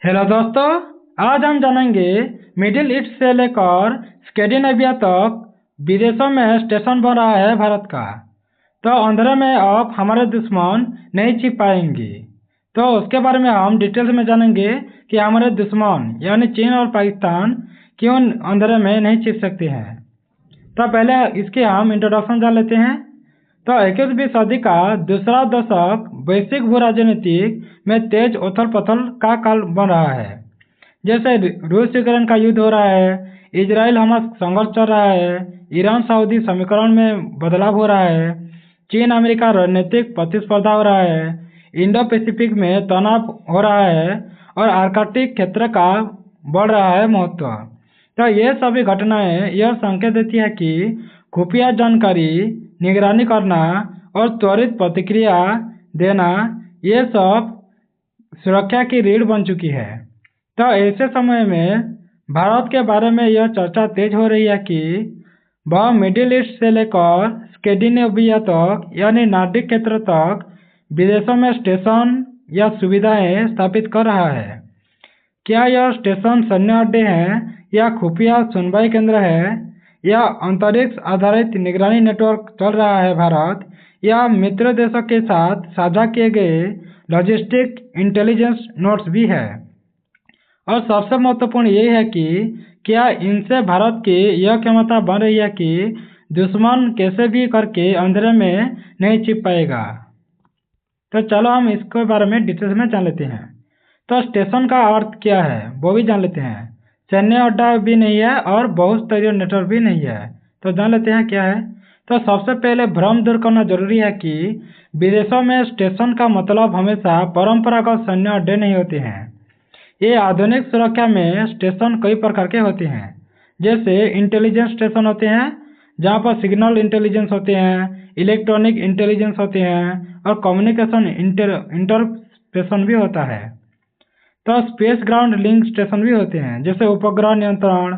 Hello दोस्तों, आज हम जानेंगे मिडिल ईस्ट से लेकर स्कैंडिनेविया तक विदेशों में स्टेशन बन रहा है भारत का। तो अंधेरे में अब हमारे दुश्मन नहीं छिप पाएंगे। तो उसके बारे में हम डिटेल्स में जानेंगे कि हमारे दुश्मन यानी चीन और पाकिस्तान क्यों अंधेरे में नहीं छिप सकते हैं। तो पहले इसके हम इंट्रोडक्शन जान लेते हैं। तो 21वीं सदी का दूसरा दशक वैश्विक भू राजनीतिक में तेज उथल पुथल का काल बन रहा है। जैसे रूस यूक्रेन का युद्ध हो रहा है, इजराइल हमास संघर्ष चल रहा है, ईरान सऊदी समीकरण में बदलाव हो रहा है, चीन अमेरिका रणनीतिक प्रतिस्पर्धा हो रहा है, इंडो पैसिफिक में तनाव हो रहा है और आर्कटिक क्षेत्र का बढ़ रहा है महत्व। तो ये सभी घटनाएं यह संकेत देती है कि खुफिया जानकारी, निगरानी करना और त्वरित प्रतिक्रिया देना ये सब सुरक्षा की रीढ़ बन चुकी है। तो ऐसे समय में भारत के बारे में यह चर्चा तेज हो रही है कि वह मिडिल ईस्ट से लेकर स्कैंडिनेविया तक यानी नार्डिक क्षेत्र तक विदेशों में स्टेशन या सुविधाएं स्थापित कर रहा है। क्या यह स्टेशन सैन्य अड्डे हैं या खुफिया सुनवाई केंद्र है या अंतरिक्ष आधारित निगरानी नेटवर्क चल रहा है भारत या मित्र देशों के साथ साझा किए गए लॉजिस्टिक इंटेलिजेंस नोट्स भी है। और सबसे महत्वपूर्ण यही है कि क्या इनसे भारत की यह क्षमता बन रही है कि दुश्मन कैसे भी करके अंधेरे में नहीं छिप पाएगा। तो चलो हम इसके बारे में डिटेल्स में जान लेते हैं। तो स्टेशन का अर्थ क्या है वो भी जान लेते हैं। सैन्य अड्डा भी नहीं है और बहुस्तरीय नेटवर्क भी नहीं है। तो जान लेते हैं क्या है। तो सबसे पहले भ्रम दूर करना जरूरी है कि विदेशों में स्टेशन का मतलब हमेशा परंपरागत सैन्य अड्डे नहीं होते हैं। ये आधुनिक सुरक्षा में स्टेशन कई प्रकार के होते हैं। जैसे इंटेलिजेंस स्टेशन होते हैं जहाँ पर सिग्नल इंटेलिजेंस होते हैं, इलेक्ट्रॉनिक इंटेलिजेंस होते हैं और कम्युनिकेशन इंटरप्रेशन भी होता है। तो स्पेस ग्राउंड लिंक स्टेशन भी होते हैं जैसे उपग्रह नियंत्रण,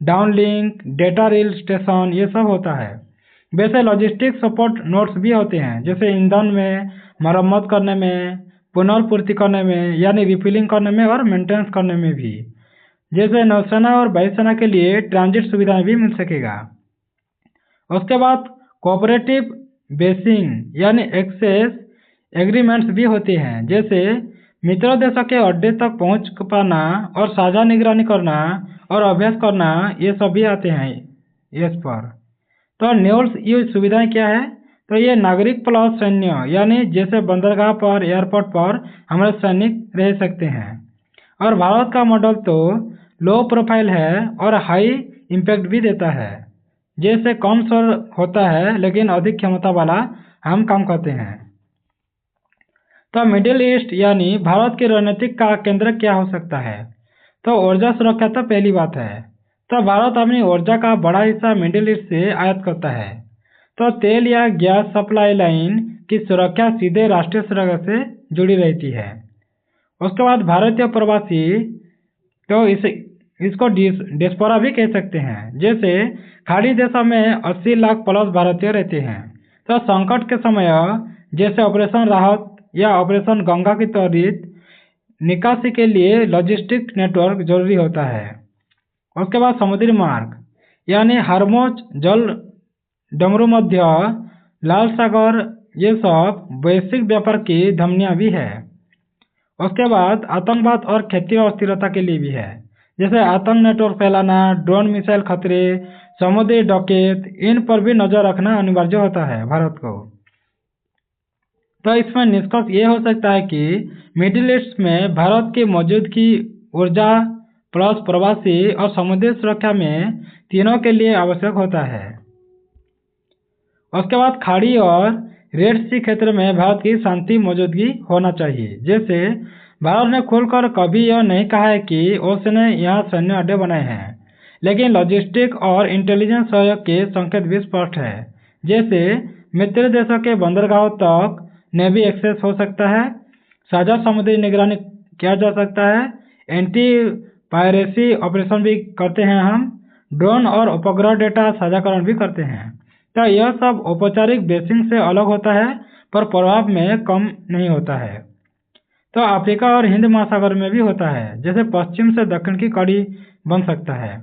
डाउनलिंक, डेटा रील स्टेशन ये सब होता है। वैसे लॉजिस्टिक सपोर्ट नोड्स भी होते हैं जैसे ईंधन में, मरम्मत करने में, पुनर्पूर्ति करने में यानी रिफिलिंग करने में और मेंटेनेंस करने में भी। जैसे नौसेना और वायुसेना के लिए ट्रांजिट सुविधाएं भी मिल सकेगा। उसके बाद कोऑपरेटिव बेसिंग यानी एक्सेस एग्रीमेंट्स भी होते हैं जैसे मित्र देशों के अड्डे तक पहुंच पाना और साझा निगरानी करना और अभ्यास करना ये सभी आते हैं इस पर। तो नेव्स ये सुविधाएं क्या है। तो ये नागरिक प्लस सैन्य यानी जैसे बंदरगाह पर, एयरपोर्ट पर हमारे सैनिक रह सकते हैं। और भारत का मॉडल तो लो प्रोफाइल है और हाई इम्पैक्ट भी देता है। जैसे कम शोर होता है लेकिन अधिक क्षमता वाला हम काम करते हैं। तो मिडिल ईस्ट यानी भारत की रणनीतिक का केंद्र क्या हो सकता है। तो ऊर्जा सुरक्षा तो पहली बात है। तो भारत अपनी ऊर्जा का बड़ा हिस्सा मिडिल ईस्ट से आयात करता है। तो तेल या गैस सप्लाई लाइन की सुरक्षा सीधे राष्ट्रीय सुरक्षा से जुड़ी रहती है। उसके बाद भारतीय प्रवासी, तो इसको डिस्पोरा भी कह सकते हैं। जैसे खाड़ी देशों में 80 लाख प्लस भारतीय रहते हैं। तो संकट के समय जैसे ऑपरेशन राहत या ऑपरेशन गंगा की त्वरित निकासी के लिए लॉजिस्टिक नेटवर्क जरूरी होता है। उसके बाद समुद्री मार्ग यानी हार्मोज जल डमरू मध्य, लाल सागर ये सब वैश्विक व्यापार की धमनियां भी है। उसके बाद आतंकवाद और क्षेत्रीय अस्थिरता के लिए भी है। जैसे आतंक नेटवर्क फैलाना, ड्रोन मिसाइल खतरे, समुद्री डकैत, इन पर भी नजर रखना अनिवार्य होता है भारत को। तो इसमें निष्कर्ष ये हो सकता है कि मिडिल ईस्ट में भारत की मौजूदगी ऊर्जा प्लस प्रवासी और समुद्री सुरक्षा में तीनों के लिए आवश्यक होता है। उसके बाद खाड़ी और रेड सी क्षेत्र में भारत की शांति मौजूदगी होना चाहिए। जैसे भारत ने खुलकर कभी यह नहीं कहा है कि उसने यहाँ सैन्य अड्डे बनाए हैं, लेकिन लॉजिस्टिक और इंटेलिजेंस सहयोग के संकेत भी स्पष्ट है। जैसे मित्र देशों के बंदरगाहों तक नेवी एक्सेस हो सकता है, साझा समुद्री निगरानी किया जा सकता है, एंटी पायरेसी ऑपरेशन भी करते हैं हम, ड्रोन और उपग्रह डेटा साझाकरण भी करते हैं। तो यह सब औपचारिक बेसिंग से अलग होता है पर प्रभाव में कम नहीं होता है। तो अफ्रीका और हिंद महासागर में भी होता है, जैसे पश्चिम से दक्षिण की कड़ी बन सकता है।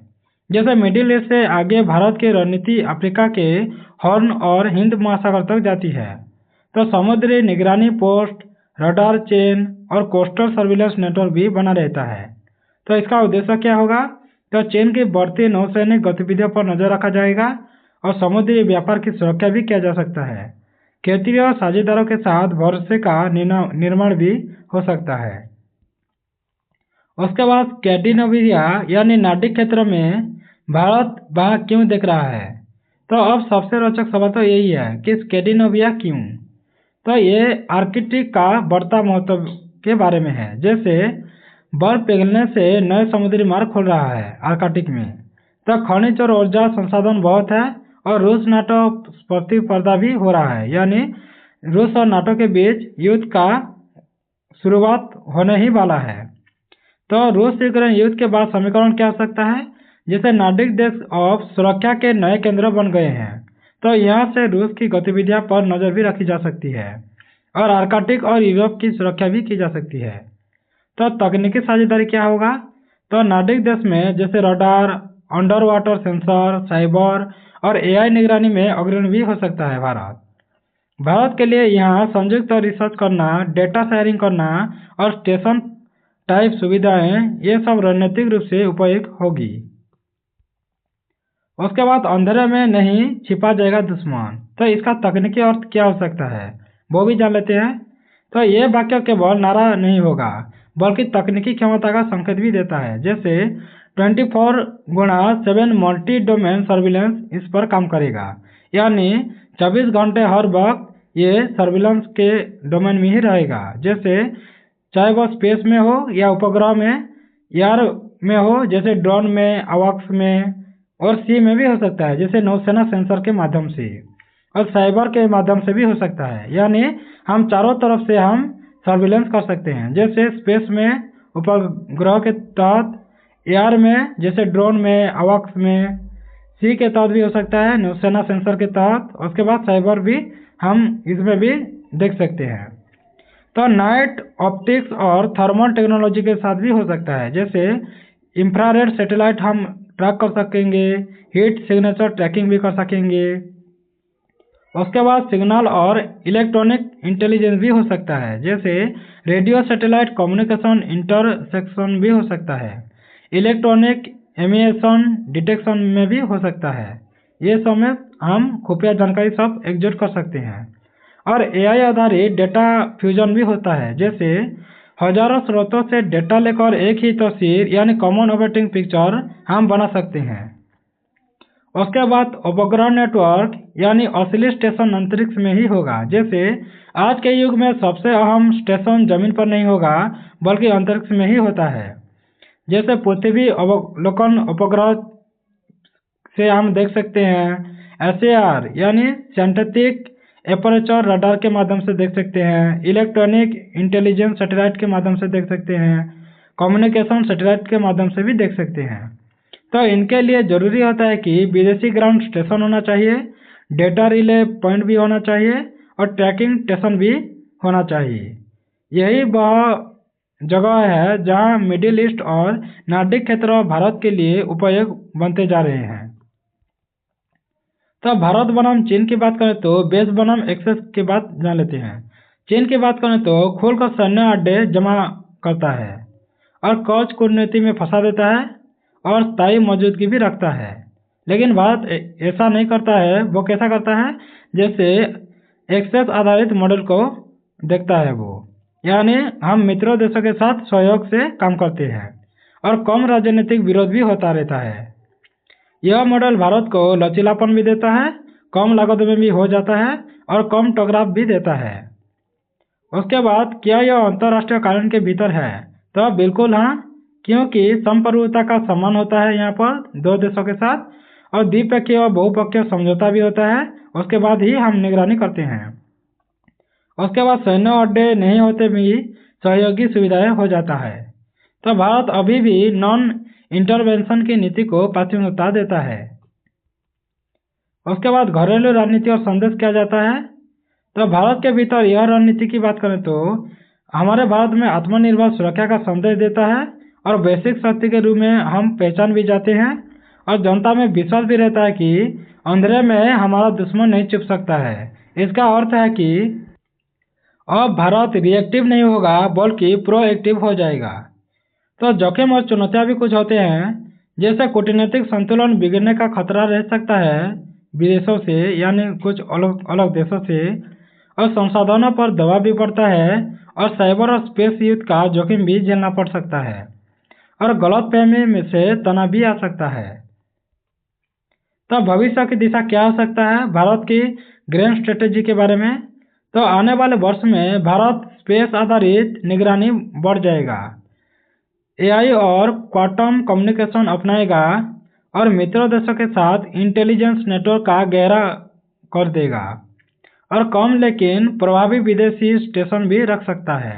जैसे मिडिल ईस्ट से आगे भारत की रणनीति अफ्रीका के हॉर्न और हिंद महासागर तक जाती है। तो समुद्री निगरानी पोस्ट, रडार चेन और कोस्टल सर्विलेंस नेटवर्क भी बना रहता है। तो इसका उद्देश्य क्या होगा? तो चीन की बढ़ती नौसैनिक गतिविधियों पर नजर रखा जाएगा और समुद्री व्यापार की सुरक्षा भी किया जा सकता है। क्षेत्रीय और साझेदारों के साथ भरोसे का निर्माण भी हो सकता है। उसके बाद स्कैंडिनेविया यानी नार्डिक क्षेत्र में भारत वहाँ क्यों देख रहा है? तो अब सबसे रोचक सवाल तो यही है कि स्कैंडिनेविया क्यों? तो ये आर्कटिक का बढ़ता महत्व के बारे में है। जैसे बर्फ पिघलने से नए समुद्री मार्ग खुल रहा है आर्कटिक में, तो खनिज और ऊर्जा संसाधन बहुत है और रूस नाटो प्रतिस्पर्धा भी हो रहा है, यानी रूस और नाटो के बीच युद्ध का शुरुआत होने ही वाला है। तो रूस यूक्रेन युद्ध के बाद समीकरण क्या हो सकता है? जैसे नार्डिक देश अब सुरक्षा के नए केंद्र बन गए हैं, तो यहाँ से रूस की गतिविधियों पर नजर भी रखी जा सकती है और आर्कटिक और यूरोप की सुरक्षा भी की जा सकती है। तो तकनीकी साझेदारी क्या होगा? तो नार्डिक देश में जैसे radar, under water sensor, cyber और एआई निगरानी में अग्रणी भी हो सकता है भारत के लिए यहाँ संयुक्त रिसर्च करना, डेटा शेयरिंग करना और स्टेशन टाइप सुविधाएं, ये सब रणनीतिक रूप से उपयुक्त होगी। उसके बाद अंधेरे में नहीं छिपा जाएगा दुश्मन। तो इसका तकनीकी अर्थ क्या हो सकता है वो भी जान लेते हैं। तो ये वाक्य केवल नारा नहीं होगा, बल्कि तकनीकी क्षमता का संकेत भी देता है। जैसे 24/7 मल्टी डोमेन सर्विलेंस इस पर काम करेगा, यानी 24 घंटे हर वक्त ये सर्विलेंस के डोमेन में ही रहेगा। जैसे चाहे वह स्पेस में हो या उपग्रह में, एयर में हो जैसे ड्रोन में, अवॉक्स में, और सी में भी हो सकता है जैसे नौसेना सेंसर के माध्यम से, और साइबर के माध्यम से भी हो सकता है, यानी हम चारों तरफ से हम सर्विलेंस कर सकते हैं। जैसे स्पेस में उपग्रह के तहत, एयर में जैसे ड्रोन में, अवॉक्स में, सी के तहत भी हो सकता है नौसेना सेंसर के तहत। उसके बाद साइबर भी हम इसमें भी देख सकते हैं। तो नाइट ऑप्टिक्स और थर्मल टेक्नोलॉजी के साथ भी हो सकता है। जैसे इंफ्रारेड सैटेलाइट हम ट्रैक कर सकेंगे, हीट सिग्नेचर ट्रैकिंग भी कर सकेंगे। उसके बाद सिग्नल और इलेक्ट्रॉनिक इंटेलिजेंस भी हो सकता है, जैसे रेडियो सैटेलाइट कम्युनिकेशन इंटरसेक्शन भी हो सकता है। इलेक्ट्रॉनिक एमिशन डिटेक्शन में भी हो सकता है। ये सब में हम खुफिया जानकारी सब एकजुट कर सकते हैं। और एआई आधारित डेटा फ्यूजन भी होता है, जैसे हजारों स्रोतों से डेटा लेकर एक ही तस्वीर यानी कॉमन ऑपरेटिंग पिक्चर हम बना सकते हैं। उसके बाद उपग्रह नेटवर्क यानी असली स्टेशन अंतरिक्ष में ही होगा। जैसे आज के युग में सबसे अहम स्टेशन जमीन पर नहीं होगा, बल्कि अंतरिक्ष में ही होता है। जैसे पृथ्वी अवलोकन उपग्रह से हम देख सकते हैं, एसएआर यानी सिंथेटिक एपर्चर रडार के माध्यम से देख सकते हैं, इलेक्ट्रॉनिक इंटेलिजेंस सैटेलाइट के माध्यम से देख सकते हैं, कम्युनिकेशन सैटेलाइट के माध्यम से भी देख सकते हैं। तो इनके लिए जरूरी होता है कि विदेशी ग्राउंड स्टेशन होना चाहिए, डेटा रिले पॉइंट भी होना चाहिए और ट्रैकिंग स्टेशन भी होना चाहिए। यही वह जगह है जहां मिडिल ईस्ट और नार्डिक क्षेत्र भारत के लिए उपयुक्त बनते जा रहे हैं। तो भारत बनाम चीन की बात करें तो बेस बनाम एक्सेस की बात जान लेते हैं। चीन की बात करें तो खोलकर सैन्य अड्डे जमा करता है और कौच कूटनीति में फंसा देता है और स्थायी मौजूदगी भी रखता है। लेकिन भारत ऐसा नहीं करता है। वो कैसा करता है? जैसे एक्सेस आधारित मॉडल को देखता है वो, यानी हम मित्रों देशों के साथ सहयोग से काम करते हैं और कम राजनीतिक विरोध भी होता रहता है। यह मॉडल भारत को लचीलापन भी देता है, कम लागत में भी हो जाता है और कम टकराव भी देता है। उसके बाद क्या यह अंतर्राष्ट्रीय कानून के भीतर है? तो बिल्कुल हाँ, क्योंकि संप्रभुता का सम्मान होता है यहाँ पर दो देशों के साथ, और द्विपक्षीय और बहुपक्षीय समझौता भी होता है। उसके बाद ही हम निगरानी करते हैं। उसके बाद सैन्य अड्डे नहीं होते भी सहयोगी सुविधाएं हो जाता है। तो भारत अभी भी नॉन इंटरवेंशन की नीति को प्राथमिकता देता है। उसके बाद घरेलू राजनीति और संदेश किया जाता है। तो भारत के भीतर यह रणनीति की बात करें तो हमारे भारत में आत्मनिर्भर सुरक्षा का संदेश देता है और वैश्विक शक्ति के रूप में हम पहचान भी जाते हैं और जनता में विश्वास भी रहता है कि अंधेरे में हमारा दुश्मन नहीं छुप सकता है। इसका अर्थ है कि अब भारत रिएक्टिव नहीं होगा बल्कि प्रोएक्टिव हो जाएगा। तो जोखिम और चुनौतियां भी कुछ होते हैं, जैसे कूटनीतिक संतुलन बिगड़ने का खतरा रह सकता है विदेशों से, यानी कुछ अलग अलग देशों से, और संसाधनों पर दबाव भी पड़ता है और साइबर और स्पेस युद्ध का जोखिम भी झेलना पड़ सकता है और गलतफहमी में से तनाव भी आ सकता है। तो भविष्य की दिशा क्या हो सकता है भारत की ग्रैंड स्ट्रेटेजी के बारे में? तो आने वाले वर्ष में भारत स्पेस आधारित निगरानी बढ़ जाएगा, एआई और क्वांटम कम्युनिकेशन अपनाएगा और मित्र देशों के साथ इंटेलिजेंस नेटवर्क का गहरा कर देगा और कम लेकिन प्रभावी विदेशी स्टेशन भी रख सकता है।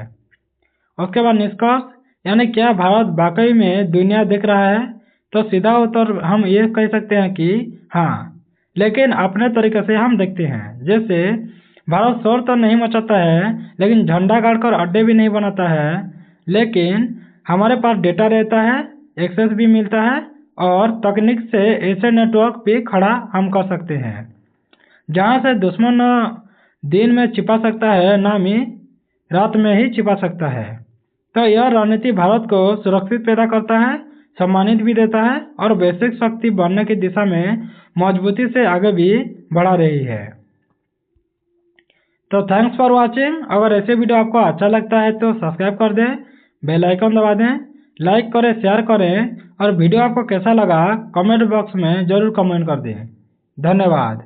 उसके बाद निष्कर्ष, यानी क्या भारत वाकई में दुनिया देख रहा है? तो सीधा उत्तर हम ये कह सकते हैं कि हाँ, लेकिन अपने तरीके से हम देखते हैं। जैसे भारत शोर तो नहीं मचाता है, लेकिन झंडा गाड़कर अड्डे भी नहीं बनाता है, लेकिन हमारे पास डेटा रहता है, एक्सेस भी मिलता है और तकनीक से ऐसे नेटवर्क भी खड़ा हम कर सकते हैं जहाँ से दुश्मन दिन में छिपा सकता है, नाम ही रात में ही छिपा सकता है। तो यह रणनीति भारत को सुरक्षित पैदा करता है, सम्मानित भी देता है और वैश्विक शक्ति बनने की दिशा में मजबूती से आगे भी बढ़ा रही है। तो थैंक्स फॉर वॉचिंग। अगर ऐसे वीडियो आपको अच्छा लगता है तो सब्सक्राइब कर दें, बेल आइकन दबा दें, लाइक करें, शेयर करें और वीडियो आपको कैसा लगा कमेंट बॉक्स में ज़रूर कमेंट कर दें। धन्यवाद।